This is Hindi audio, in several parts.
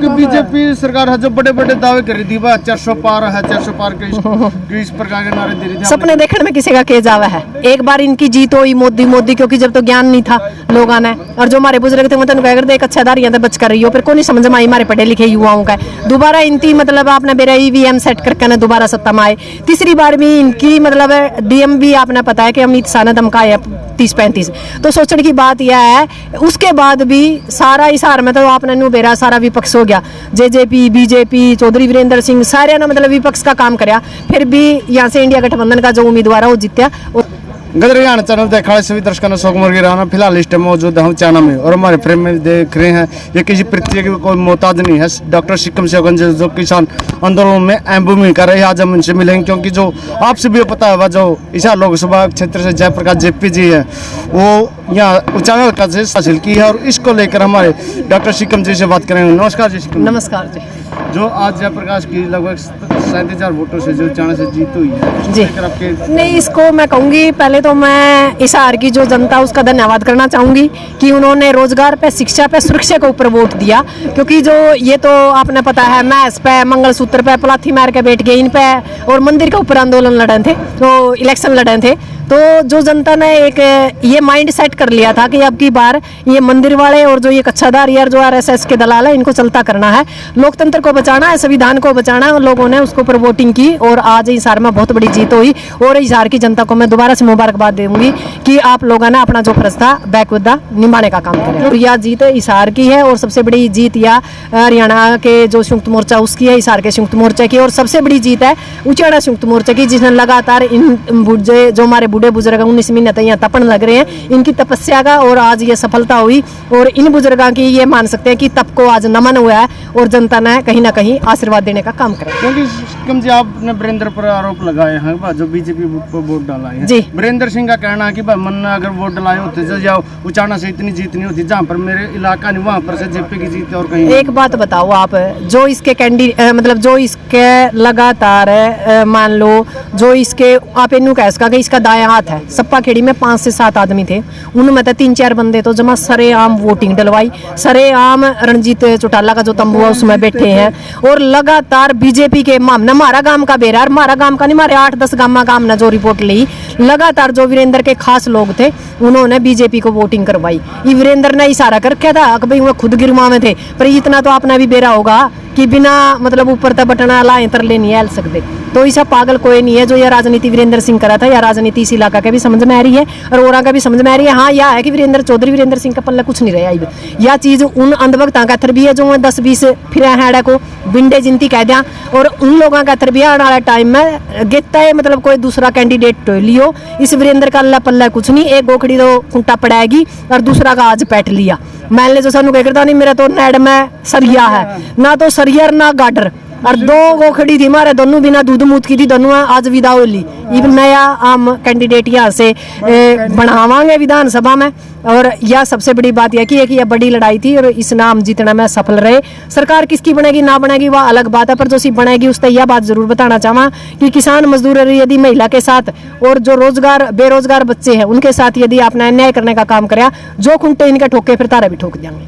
क्योंकि बीजेपी सरकार है जो बड़े बड़े दावे कर रही थी, 400 पार है, 400 पार के इस प्रकार के नारे दे रही थी। सपने देखने में किसी का के जावा है। एक बार इनकी जीत हुई मोदी मोदी, क्योंकि जब तो ज्ञान नहीं था लोगों ने, और जो हमारे बुजुर्ग थे मतलब कह करते एक अच्छा दारियां तो बच कर रही हो, फिर को नहीं समझ में आई हमारे पढ़े लिखे युवाओं का। दोबारा इनकी मतलब आपने मेरा ईवीएम सेट करके ना दोबारा सत्ता में आए। तीसरी बार भी इनकी मतलब डीएम भी आपने पता है कि अमित शाह ने धमकाया 30-35। तो सोचने की बात यह है, उसके बाद भी सारा हिसार में तो आपने नु बेरा सारा विपक्ष हो गया, जेजेपी बीजेपी चौधरी वीरेंद्र सिंह सारे ना मतलब विपक्ष का काम कराया, फिर भी यहाँ से इंडिया गठबंधन का जो उम्मीदवार है वो जीत्या। गदरियाना चैनल देखा है सभी दर्शकों ने, शोक मुर्गी रहना फिलहाल इस टाइम मौजूद हम चाना में, और हमारे फ्रेम में देख रहे हैं ये किसी प्रत्यय की कोई मोहताज नहीं है। डॉक्टर सिक्कम सेवगंज जो किसान आंदोलन में अहम भूमिका कर रहे हैं, आज हम इनसे मिलेंगे, क्योंकि जो आपसे भी पता है जो हिसार लोकसभा क्षेत्र से जयप्रकाश जेपी जी है वो यहाँ उचाना का से हासिल की है, और इसको लेकर हमारे डॉक्टर सिक्कम जी से बात करेंगे। नमस्कार जी सिक्कम। नमस्कार जी। जो आज जयप्रकाश की लगभग 37,000 वोटों से जो चाणा से जीत हुई है जी, नहीं इसको मैं कहूँगी, पहले तो मैं हिसार की जो जनता उसका धन्यवाद करना चाहूँगी कि उन्होंने रोजगार पे, शिक्षा पे, सुरक्षा के ऊपर वोट दिया। क्योंकि जो ये तो आपने पता है मैस पे, मंगलसूत्र पे, पलाथी मार के बैठ गए इन पे, और मंदिर के ऊपर आंदोलन लड़े थे, तो इलेक्शन लड़े थे। तो जो जनता ने एक ये माइंड सेट कर लिया था कि अब की बार ये मंदिर वाले और जो ये कच्चादार यार जो आरएसएस के दलाल है इनको चलता करना है, लोकतंत्र को बचाना है, संविधान को बचाना है, और लोगों ने उसके ऊपर वोटिंग की, और आज हिसार में बहुत बड़ी जीत हुई। और हिसार की जनता को मैं दोबारा से मुबारकबाद दूंगी कि आप लोगों ने अपना जो फर्ज था बैकवर्ड निभाने का काम किया। तो यह जीत हिसार की है, और सबसे बड़ी जीत या हरियाणा के जो संयुक्त मोर्चा उसकी है, हिसार के संयुक्त मोर्चा की, और सबसे बड़ी जीत है उचाड़ा संयुक्त मोर्चा की, जिसने लगातार इन जो हमारे बूढ़े बुजुर्ग 19 महीने तक यहाँ तपन लग रहे हैं, इनकी तपस्या का और आज ये सफलता हुई। और इन बुजुर्गों की ये मान सकते हैं कि तप को आज नमन हुआ है, और जनता ने कहीं ना कहीं आशीर्वाद देने का काम करा। क्योंकि सिक्कम जी आपने वीरेंद्र पर आरोप लगाए हैं जो बीजेपी पर वोट डाला है जी, वीरेंद्र सिंह का कहना है कि मन ने अगर वोट डलाए होते जो जाओ उचाना से इतनी जीत नहीं होती, जहाँ पर मेरे इलाका नहीं वहाँ पर से जेपी की जीत और कहीं। एक बात बताओ आप, जो इसके कैंडिडेट मतलब जो इसके लगातार मान लो जो इसके आप इनू कह सका कि इसका दायां हाथ है, सप्पा खेड़ी में 5 से 7 आदमी थे, उनमें तो 3-4 बंदे तो जमा सरेआम वोटिंग डलवाई, सरेआम रणजीत चौटाला का जो तंबू है उसमें बैठे हैं, और लगातार बीजेपी के मामला हमारा गांव का बेरा, हमारा गांव का नहीं, हमारे 8-10 गांव का हमने जो रिपोर्ट ली, लगातार जो वीरेंद्र के खास लोग थे उन्होंने बीजेपी को वोटिंग करवाई। ये वीरेंद्र ने इशारा कर रखा था कि भाई वो खुद गिरमा में थे, पर इतना तो आपने भी बेरा होगा कि बिना मतलब ऊपर तक बटन लाए तरले नहीं हिल सकते। तो ऐसा पागल कोई नहीं है जो यह राजनीति वीरेंद्र सिंह करा था, या राजनीति इस इलाका के भी समझ में आ रही है और ओरा का भी समझ में आ रही है। हाँ यह है कि चौधरी वीरेंद्र सिंह का पल्ला कुछ नहीं रहा। यह चीज उन अंधभक्ता का अथर भी है जो 10-20 फिर हैड़ा को बिंडे जिनती कह दिया, और उन लोगों का अथर भी आने वाला टाइम में गेता है मतलब कोई दूसरा कैंडिडेट लियो, इस वीरेंद्र का अल्लाह पल्ला कुछ नहीं, एक गोखड़ी तो कुंटा पड़ाएगी और दूसरा का आज पैट लिया। मान ले जो सानू कह करता नहीं, मेरा तो नेड में सरिया है, ना तो सरियर ना गाडर, और 2 गोखड़ी थी मारे दोनों बिना दूध मूत की थी, दोनों आज विदा हो ली। इवन नया हम कैंडिडेट यहाँ से बढ़ावांगे विधानसभा में, और यह सबसे बड़ी बात यह कि यह बड़ी लड़ाई थी और इस नाम जीतने में सफल रहे। सरकार किसकी बनेगी ना बनेगी वह अलग बात है, पर जो सी बनेगी उस तक यह बात जरूर बताना चाहूँगा कि किसान मजदूर यदि महिला के साथ और जो रोजगार बेरोजगार बच्चे हैं उनके साथ यदि आपने अन्याय करने का काम कराया, जो खुंटे इनके ठोके फिर तारा भी ठोक देंगे।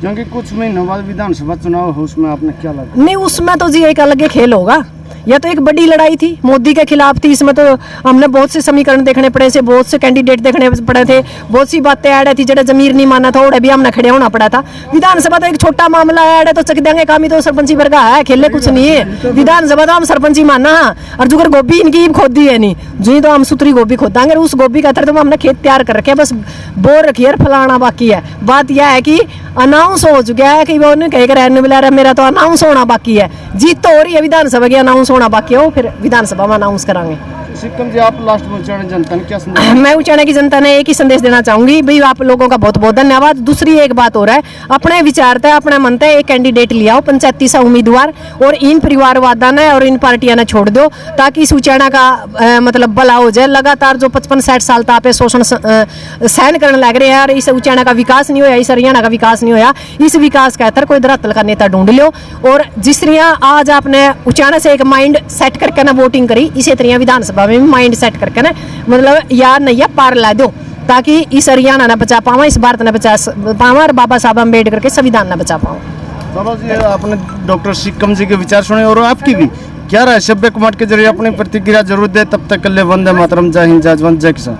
क्योंकि कुछ महीनों बाद विधानसभा चुनाव है, उसमें आपने क्या लगा? नहीं उसमें तो जी एक अलग खेल होगा, यह तो एक बड़ी लड़ाई थी मोदी के खिलाफ थी। इसमें तो हमने बहुत से समीकरण देखने पड़े थे, बहुत से कैंडिडेट देखने पड़े थे, बहुत सी बातें ऐड थी जरा जमीर नहीं माना था, और भी हमने खड़े होना पड़ा था। विधानसभा तो एक छोटा मामला ऐड है तो चक देंगे काम ही तो सरपंची वर्ग है, खेलने कुछ नहीं है। विधानसभा तो हम सरपंची माना, और जुगर गोभी इनकी खोदी है नहीं जी, तो हम सुतरी गोभी खोदांगे, उस गोभी का तो हमने खेत तैयार कर रखे, बस बोर रखिए फलाना बाकी है। बात यह है कि अनाउंस हो चुका है कि वो कह कर मिला रहा, मेरा तो अनाउंस होना बाकी है, जीत तो हो रही है, विधानसभा की अनाउंस होना बाकी हो, फिर विधानसभा में अनाउंस करांगे। सिक्कम जी आप लास्ट में उचाना जनता ने क्या संदेश? मैं उचाना की जनता ने एक ही संदेश देना चाहूंगी, भाई आप लोगों का बहुत बहुत धन्यवाद। दूसरी एक बात हो रहा है, अपने विचारता है अपने मनता है एक कैंडिडेट लिया हो, पंचायती सा उम्मीदवार, और इन परिवारवादा ने और इन पार्टियां ने छोड़ दो, ताकि इस उचाना का मतलब भला हो जाए। लगातार जो 55-60 साल तापे शोषण सहन करने लग रहे हैं, और इस उचाना का विकास नहीं होया, इस हरियाणा का विकास नहीं होया, इस विकास का तर कोई धरातल का नेता ढूंढ लो। और जिस तरह आज आपने उचाना से एक माइंड सेट करके ना वोटिंग करी, इसी तरह विधानसभा में भी माइंड सेट करके ना मतलब यार नहीं पार ला दो, ताकि इस हरियाणा ना बचा पावा, इस भारत ना बचा पावा, और बाबा साहब अम्बेडकर के संविधान ना बचा पावा। बाबा जी आपने डॉक्टर सिक्कम जी के विचार सुने और आपकी भी क्या राय सभ्य कुमार के जरिए अपनी प्रतिक्रिया जरूर दे। तब तक के लिए वंदे मातरम, जय हिंद, जय जवान, जय किसान।